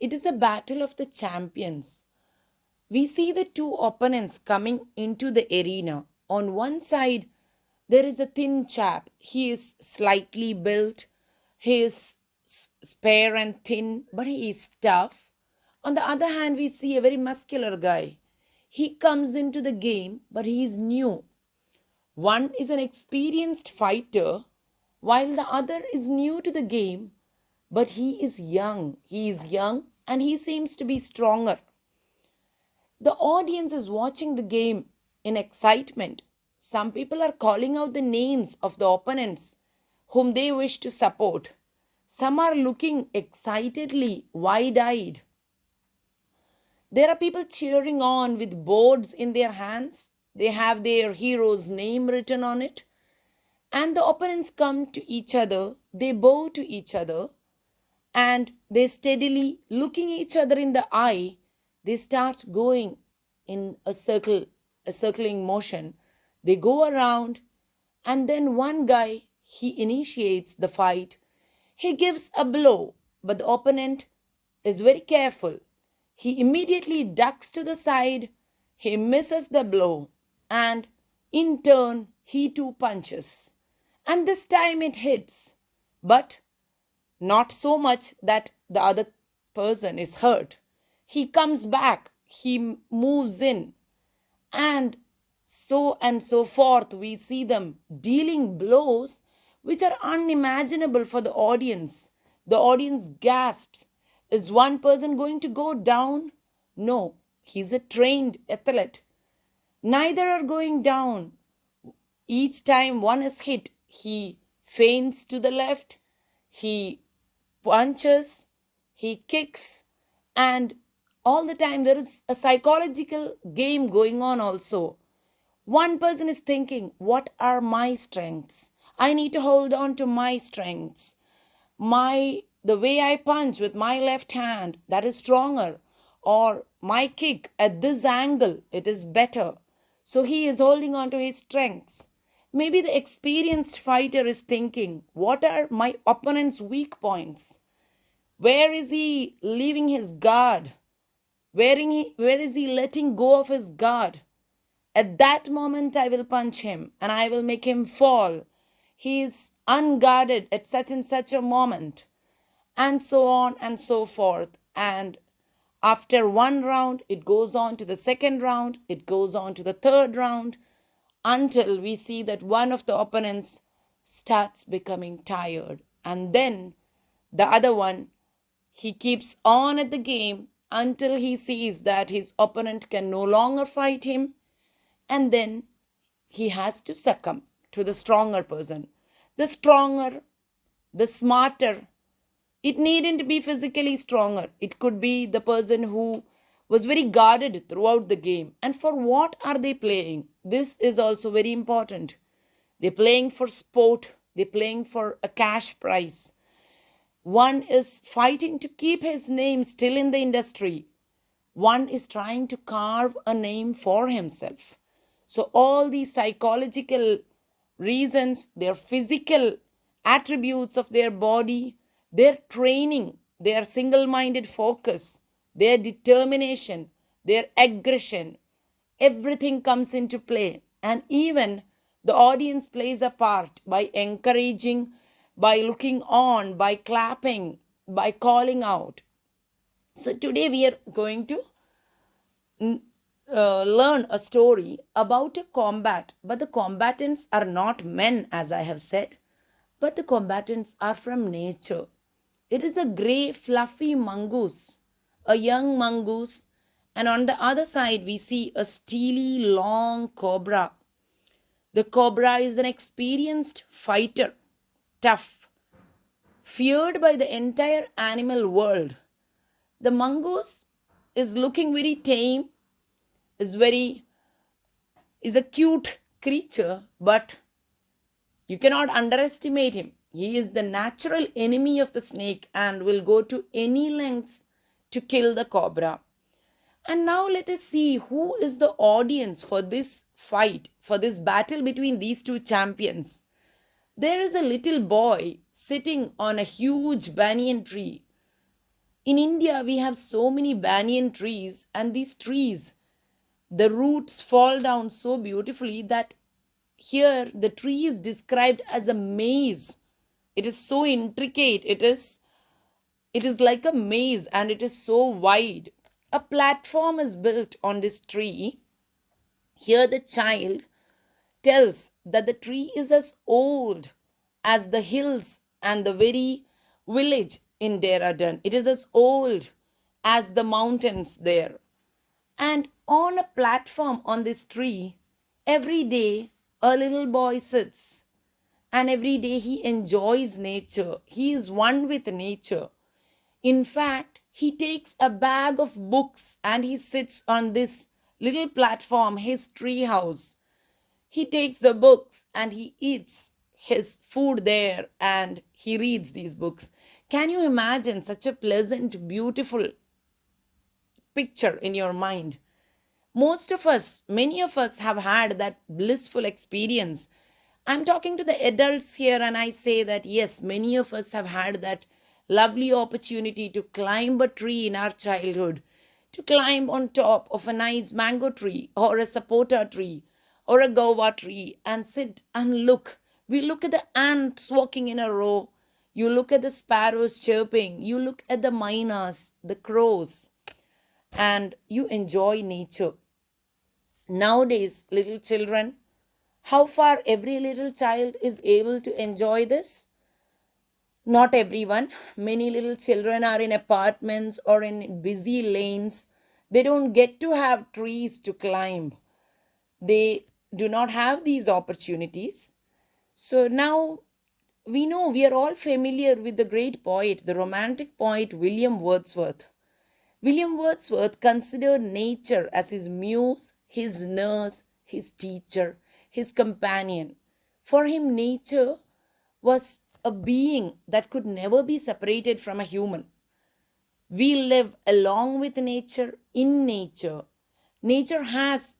It is a battle of the champions. We see the two opponents coming into the arena. On one side, there is a thin chap. He is slightly built. He is spare and thin, but he is tough. On the other hand, we see a very muscular guy. He comes into the game, but he is new. One is an experienced fighter, while the other is new to the game, but he is young. He is young and he seems to be stronger. The audience is watching the game in excitement. Some people are calling out the names of the opponents whom they wish to support. Some are looking excitedly, wide eyed. There are people cheering on with boards in their hands. They have their hero's name written on it. And the opponents come to each other, they bow to each other, and they steadily looking each other in the eye, they start going in a circle, a circling motion. They go around, and then one guy, he initiates the fight. He gives a blow, but the opponent is very careful. He immediately ducks to the side, he misses the blow, and in turn, he too punches. And this time it hits, but not so much that the other person is hurt. He comes back, he moves in, and so forth. We see them dealing blows which are unimaginable for the audience. The audience gasps. Is one person going to go down? No, he's a trained athlete. Neither are going down. Each time one is hit, he feints to the left, he punches, he kicks, and all the time there is a psychological game going on also. One person is thinking, what are my strengths? I need to hold on to my strengths. The way I punch with my left hand, that is stronger. Or my kick at this angle, it is better. So he is holding on to his strengths. Maybe the experienced fighter is thinking, what are my opponent's weak points? Where is he leaving his guard? Where is he letting go of his guard? At that moment, I will punch him and I will make him fall. He is unguarded at such and such a moment, and so on and so forth. And after one round, it goes on to the second round, it goes on to the third round, until we see that one of the opponents starts becoming tired. And then the other one, he keeps on at the game until he sees that his opponent can no longer fight him, and then he has to succumb to the stronger person. The stronger, the smarter. It needn't be physically stronger. It could be the person who was very guarded throughout the game. And for what are they playing? This is also very important. They're playing for sport. They're playing for a cash prize. One is fighting to keep his name still in the industry. One is trying to carve a name for himself. So all these psychological reasons, their physical attributes of their body, their training, their single-minded focus, their determination, their aggression, everything comes into play. And even the audience plays a part by encouraging, by looking on, by clapping, by calling out. So today we are going to learn a story about a combat, but the combatants are not men, as I have said, but the combatants are from nature. It is a grey, fluffy mongoose, a young mongoose, and on the other side we see a steely, long cobra. The cobra is an experienced fighter, tough, feared by the entire animal world. The mongoose is looking very tame, is a cute creature, but you cannot underestimate him. He is the natural enemy of the snake and will go to any lengths to kill the cobra. And now let us see who is the audience for this fight, for this battle between these two champions. There is a little boy sitting on a huge banyan tree. In India, we have so many banyan trees, and these trees, the roots fall down so beautifully that here the tree is described as a maze. It is so intricate. It is like a maze, and it is so wide. A platform is built on this tree. Here the child tells that the tree is as old as the hills and the very village in Dehra. It is as old as the mountains there. And on a platform on this tree, every day a little boy sits, and every day he enjoys nature. He is one with nature. In fact, he takes a bag of books and he sits on this little platform, his tree house. He takes the books and he eats his food there and he reads these books. Can you imagine such a pleasant, beautiful picture in your mind? Most of us, many of us have had that blissful experience. I'm talking to the adults here, and I say that yes, many of us have had that lovely opportunity to climb a tree in our childhood, to climb on top of a nice mango tree or a sapota tree or a guava tree and sit and look. We look at the ants walking in a row. You look at the sparrows chirping. You look at the mynas, the crows, and you enjoy nature. Nowadays, little children, how far every little child is able to enjoy this? Not everyone. Many little children are in apartments or in busy lanes. They don't get to have trees to climb. They do not have these opportunities. So now we know, we are all familiar with the great poet, the romantic poet William Wordsworth. William Wordsworth considered nature as his muse, his nurse, his teacher, his companion. For him, nature was a being that could never be separated from a human. We live along with nature, in nature. Nature has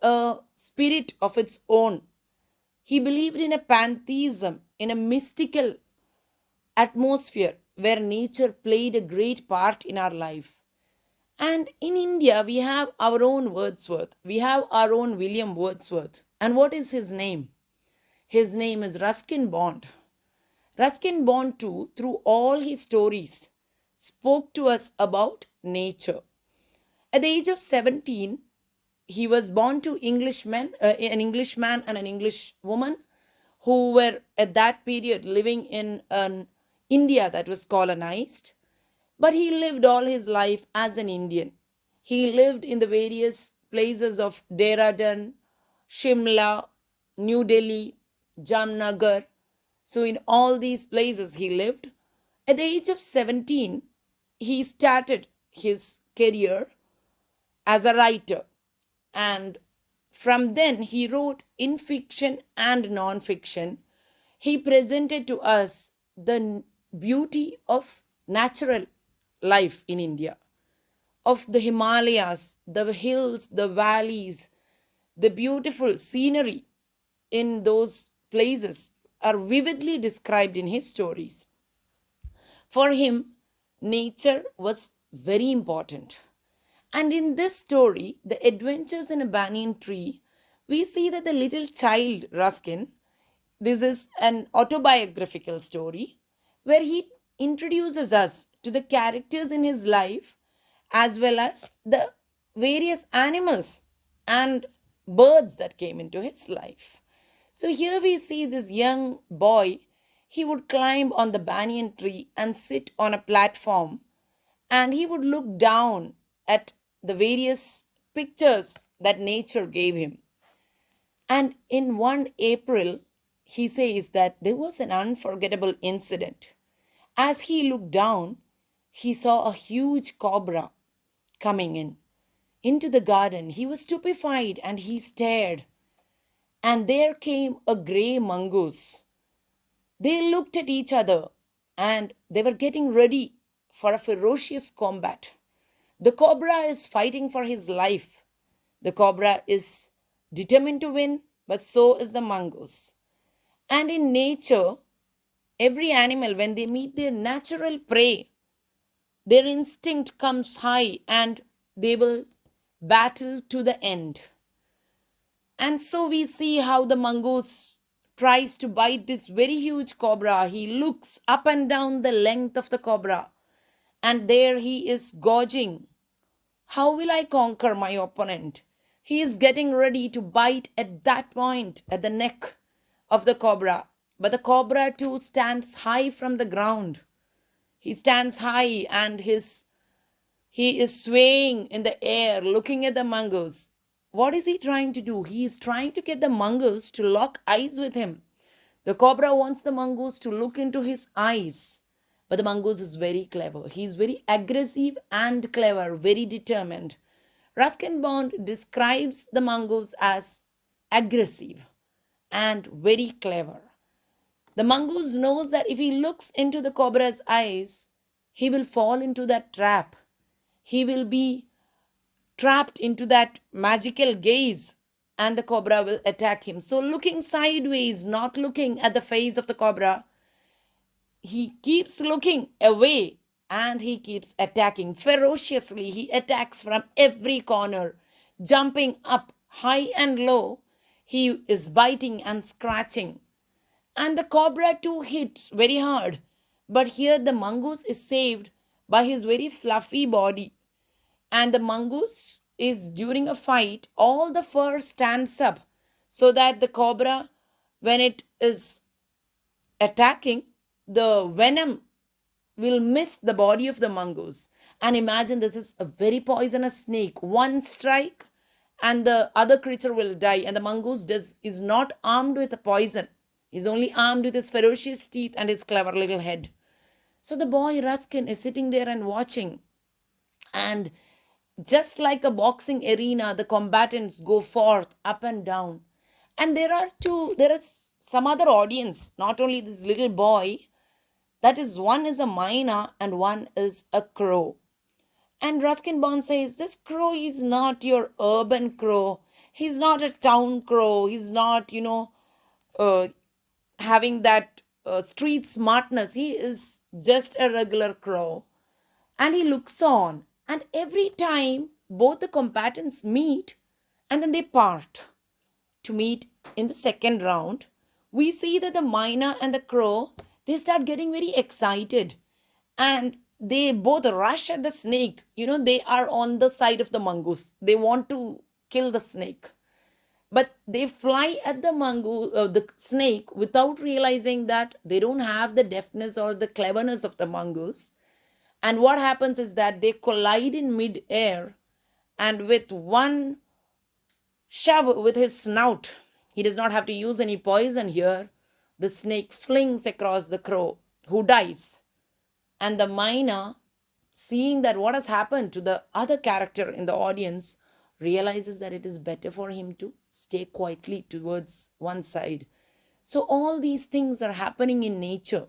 a spirit of its own. He believed in a pantheism, in a mystical atmosphere where nature played a great part in our life. And in India, we have our own Wordsworth. We have our own William Wordsworth. And what is his name? His name is Ruskin Bond. Ruskin Bond, too, through all his stories, spoke to us about nature. At the age of 17, he was born to an Englishman and an English woman who were at that period living in an India that was colonized. But he lived all his life as an Indian. He lived in the various places of Dehra, Shimla, New Delhi, Jamnagar. So, in all these places, he lived. At the age of 17, he started his career as a writer. And from then, he wrote in fiction and non fiction. He presented to us the beauty of natural life in India, of the Himalayas, the hills, the valleys, the beautiful scenery in those places are vividly described in his stories. For him, nature was very important. And in this story, The Adventures in a Banyan Tree, we see that the little child, Ruskin, this is an autobiographical story where he introduces us to the characters in his life as well as the various animals and birds that came into his life. So here we see this young boy. He would climb on the banyan tree and sit on a platform, and he would look down at the various pictures that nature gave him. And in one April, he says that there was an unforgettable incident. As he looked down, he saw a huge cobra coming into the garden. He was stupefied and he stared. And there came a grey mongoose. They looked at each other and they were getting ready for a ferocious combat. The cobra is fighting for his life. The cobra is determined to win, but so is the mongoose. And in nature, every animal, when they meet their natural prey, Their instinct comes high and they will battle to the end. And so we see how the mongoose tries to bite this very huge cobra. He looks up and down the length of the cobra, and there he is gorging. How will I conquer my opponent? He is getting ready to bite at that point at the neck of the cobra. But the cobra too stands high from the ground. He stands high and he is swaying in the air, looking at the mongoose. What is he trying to do? He is trying to get the mongoose to lock eyes with him. The cobra wants the mongoose to look into his eyes. But the mongoose is very clever. He is very aggressive and clever, very determined. Ruskin Bond describes the mongoose as aggressive and very clever. The mongoose knows that if he looks into the cobra's eyes, he will fall into that trap. He will be trapped into that magical gaze and the cobra will attack him. So, looking sideways, not looking at the face of the cobra, he keeps looking away and he keeps attacking ferociously. He attacks from every corner, jumping up high and low. He is biting and scratching. And the cobra too hits very hard. But here the mongoose is saved by his very fluffy body. And the mongoose is during a fight, all the fur stands up so that the cobra, when it is attacking, the venom will miss the body of the mongoose. And imagine this is a very poisonous snake. One strike and the other creature will die. And the mongoose is not armed with a poison. He's only armed with his ferocious teeth and his clever little head. So the boy Ruskin is sitting there and watching. And just like a boxing arena, the combatants go forth, up and down. And there is some other audience, not only this little boy, that is, one is a myna and one is a crow. And Ruskin Bond says, this crow is not your urban crow. He's not a town crow. He's not, having that street smartness. He is just a regular crow. And he looks on. And every time both the combatants meet and then they part to meet in the second round, we see that the myna and the crow, they start getting very excited and they both rush at the snake. They are on the side of the mongoose. They want to kill the snake. But they fly at the snake without realizing that they don't have the deftness or the cleverness of the mongoose. And what happens is that they collide in mid-air, and with one shove with his snout, he does not have to use any poison here, the snake flings across the crow, who dies. And the myna, seeing that what has happened to the other character in the audience, realizes that it is better for him to stay quietly towards one side. So all these things are happening in nature.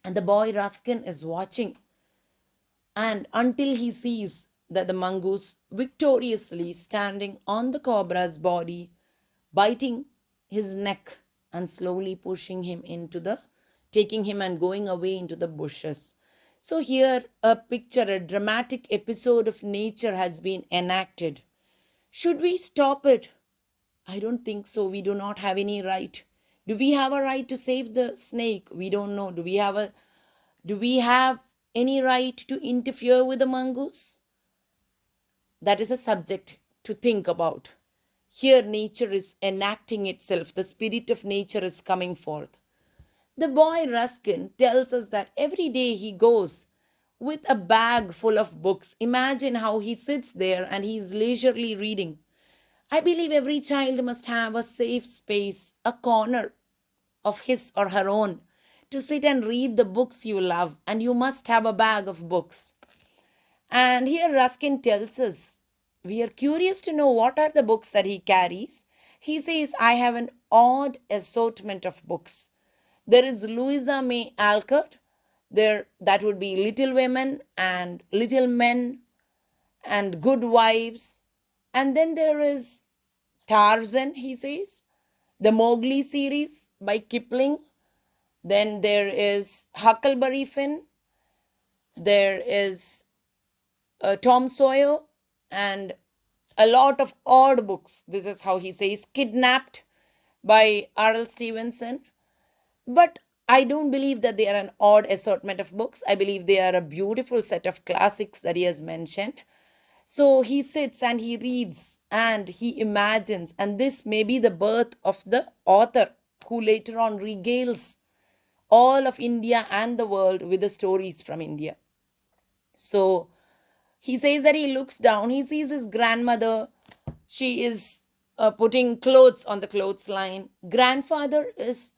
And the boy Ruskin is watching. And until he sees that the mongoose victoriously standing on the cobra's body, biting his neck and slowly pushing him taking him and going away into the bushes. So here a dramatic episode of nature has been enacted. Should we stop it? I don't think so. We do not have any right. Do we have a right to save the snake? We don't know. Do we have any right to interfere with the mongoose? That is a subject to think about. Here nature is enacting itself. The spirit of nature is coming forth. The boy Ruskin tells us that every day he goes with a bag full of books. Imagine how he sits there and he is leisurely reading. I believe every child must have a safe space, a corner of his or her own, to sit and read the books you love, and you must have a bag of books. And here Ruskin tells us, we are curious to know what are the books that he carries. He says, I have an odd assortment of books. There is Louisa May Alcott, that would be Little Women and Little Men and Good Wives. And then there is Tarzan, he says, the Mowgli series by Kipling. Then there is Huckleberry Finn. There is Tom Sawyer, and a lot of odd books. This is how he says, Kidnapped by R.L. Stevenson. But I don't believe that they are an odd assortment of books. I believe they are a beautiful set of classics that he has mentioned. So he sits and he reads and he imagines, and this may be the birth of the author who later on regales all of India and the world with the stories from India. So he says that he looks down, he sees his grandmother. She is putting clothes on the clothesline. Grandfather is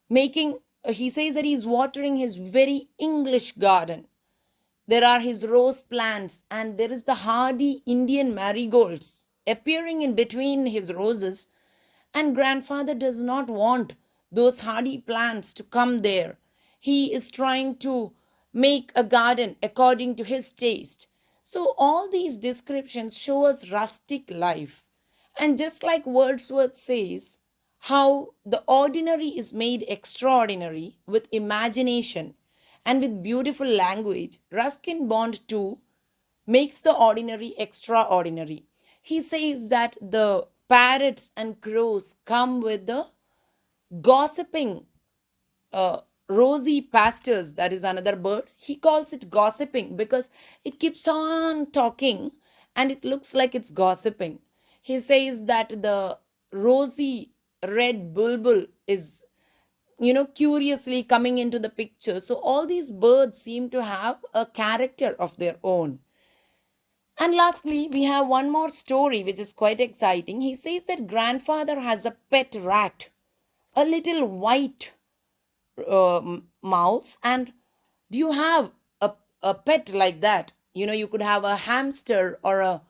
making, he says that he's watering his very English garden. There are his rose plants, and there is the hardy Indian marigolds appearing in between his roses. And grandfather does not want those hardy plants to come there. He is trying to make a garden according to his taste. So, all these descriptions show us rustic life. And just like Wordsworth says, how the ordinary is made extraordinary with imagination and with beautiful language, Ruskin Bond too makes the ordinary extraordinary. He says that the parrots and crows come with the gossiping rosy pastures. That is another bird. He calls it gossiping because it keeps on talking and it looks like it's gossiping. He says that the rosy red bulbul is, curiously coming into the picture. So all these birds seem to have a character of their own. And lastly, we have one more story which is quite exciting. He says that grandfather has a pet rat, a little white mouse. And do you have a pet like that? You could have a hamster or a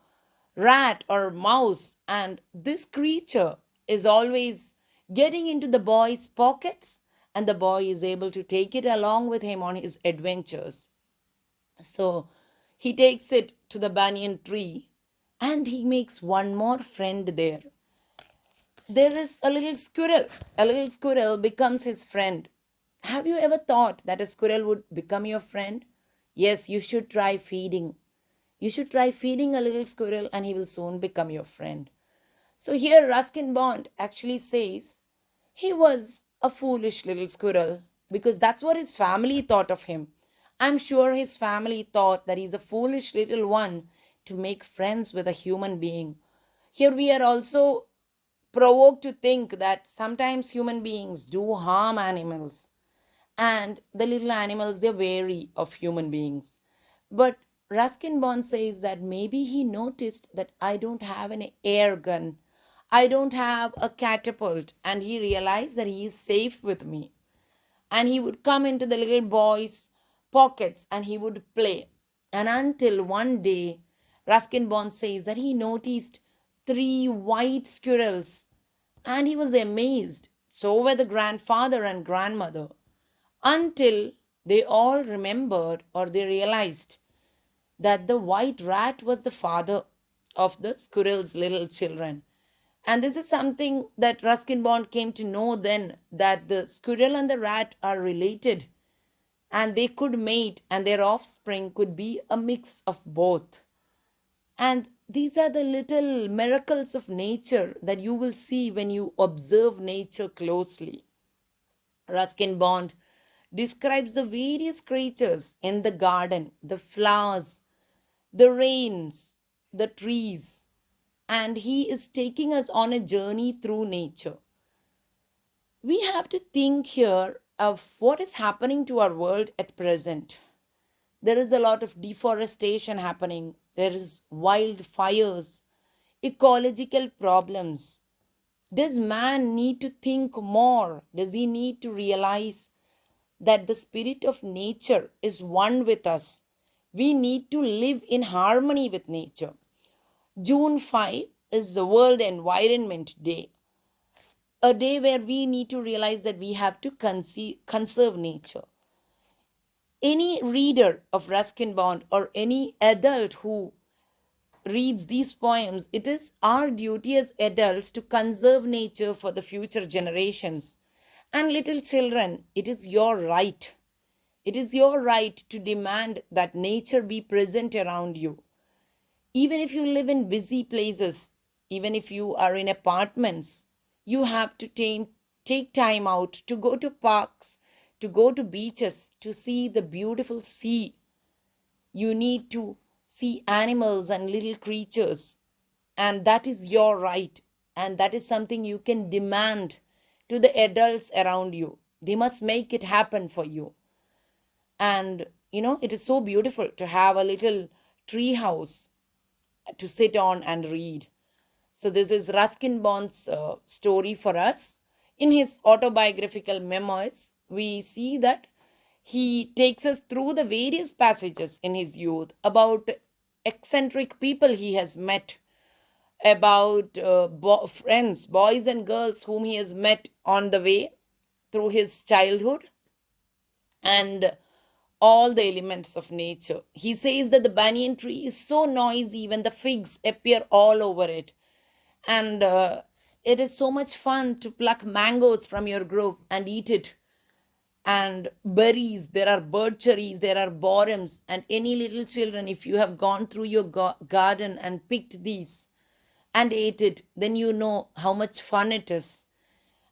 rat or mouse, and this creature is always getting into the boy's pockets, and the boy is able to take it along with him on his adventures. So he takes it to the banyan tree and he makes one more friend there. There is a little squirrel. A little squirrel becomes his friend. Have you ever thought that a squirrel would become your friend? Yes, you should try feeding. You should try feeding a little squirrel and he will soon become your friend. So here Ruskin Bond actually says he was a foolish little squirrel because that's what his family thought of him. I'm sure his family thought that he's a foolish little one to make friends with a human being. Here we are also provoked to think that sometimes human beings do harm animals, and the little animals, they're wary of human beings. But Ruskin Bond says that maybe he noticed that I don't have an air gun, I don't have a catapult, and he realized that he is safe with me. And he would come into the little boy's pockets and he would play. And until one day, Ruskin Bond says that he noticed three white squirrels and he was amazed. So were the grandfather and grandmother, until they all remembered or they realized that the white rat was the father of the squirrel's little children. And this is something that Ruskin Bond came to know then, that the squirrel and the rat are related and they could mate and their offspring could be a mix of both. And these are the little miracles of nature that you will see when you observe nature closely. Ruskin Bond describes the various creatures in the garden, the flowers, the rains, the trees, and he is taking us on a journey through nature. We have to think here of what is happening to our world at present. There is a lot of deforestation happening, there is wildfires, ecological problems. Does man need to think more? Does he need to realize that the spirit of nature is one with us? We need to live in harmony with nature. June 5 is the World Environment Day, a day where we need to realize that we have to conserve nature. Any reader of Ruskin Bond or any adult who reads these poems, it is our duty as adults to conserve nature for the future generations. And little children, it is your right. It is your right to demand that nature be present around you. Even if you live in busy places, even if you are in apartments, you have to take time out to go to parks, to go to beaches, to see the beautiful sea. You need to see animals and little creatures, and that is your right, and that is something you can demand to the adults around you. They must make it happen for you. And it is so beautiful to have a little tree house to sit on and read. So this is Ruskin Bond's story for us. In his autobiographical memoirs, we see that he takes us through the various passages in his youth about eccentric people he has met, about friends, boys and girls whom he has met on the way through his childhood, and all the elements of nature. He says that the banyan tree is so noisy when the figs appear all over it, and it is so much fun to pluck mangoes from your grove and eat it. And berries, there are bird cherries, there are borums, and any little children, if you have gone through your garden and picked these and ate it, then you know how much fun it is.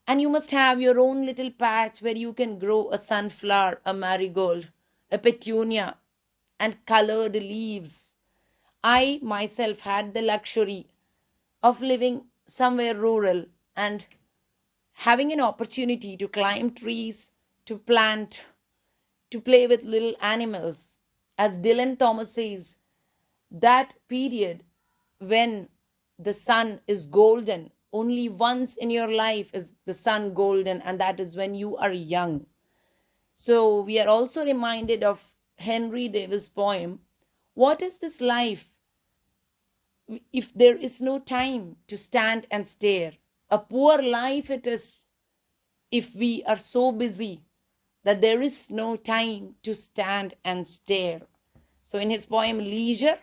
And you must have your own little patch where you can grow a sunflower, a marigold, a petunia, and colored leaves. I myself had the luxury of living somewhere rural and having an opportunity to climb trees, to plant, to play with little animals. As Dylan Thomas says, that period when the sun is golden, only once in your life is the sun golden, and that is when you are young. So we are also reminded of Henry Davis' poem, "What is this life if there is no time to stand and stare? A poor life it is if we are so busy that there is no time to stand and stare." So in his poem Leisure,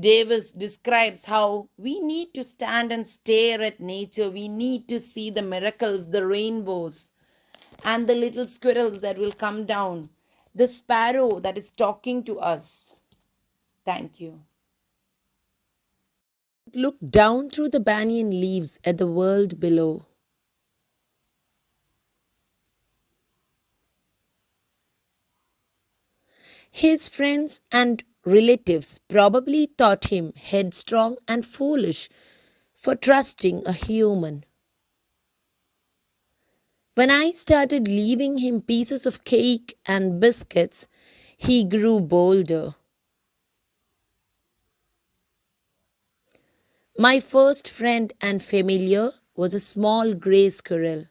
Davis describes how we need to stand and stare at nature. We need to see the miracles, the rainbows, and the little squirrels that will come down, the sparrow that is talking to us. Thank you. Look down through the banyan leaves at the world below. His friends and relatives probably thought him headstrong and foolish for trusting a human. When I started leaving him pieces of cake and biscuits, he grew bolder. My first friend and familiar was a small gray squirrel.